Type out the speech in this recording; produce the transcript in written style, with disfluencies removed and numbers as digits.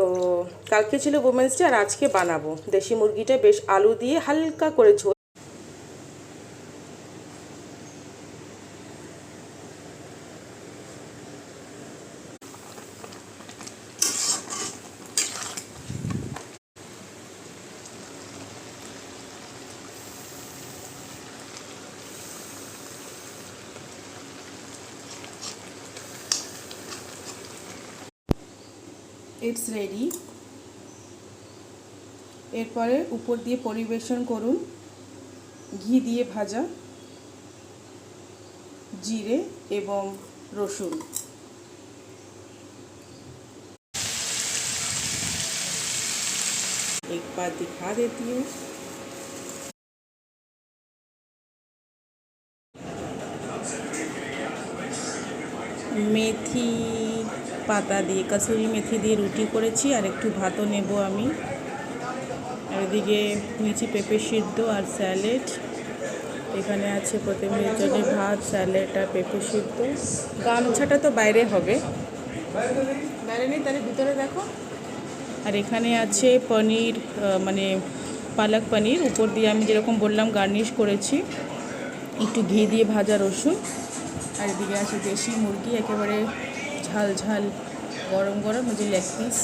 তো কালকে ছিল উমেন্স ডে আর আজকে বানাবো দেশি মুরগিটা বেশ আলু দিয়ে হালকা করে ঝোল। It's ready. এরপরে উপর দিয়ে পরিবেশন করুন ঘি দিয়ে ভাজা জিরে এবং রসুন। एक बार दिखा देती हूँ। মেথি পাতা দিয়ে কসুরি মেথি দিয়ে রুটি করেছি আর একটু ভাতও নেব আমি। আর এদিকে নিয়েছি পেঁপে সিদ্ধ আর স্যালাড। এখানে আছে প্রতিদিনের জন্য ভাত, স্যালাড আর পেঁপে সিদ্ধ। গামছাটা তো বাইরে হবে, বাইরে নেই, তাহলে ভিতরে দেখো। আর এখানে আছে পনির, মানে পালক পনির, উপর দিয়ে আমি যেরকম বললাম গার্নিশ করেছি একটু ঘি দিয়ে ভাজা রসুন। আর এদিকে আছে দেশি মুরগি, একেবারে ঝাল ঝাল গরম গরম, যে লেগ পিস।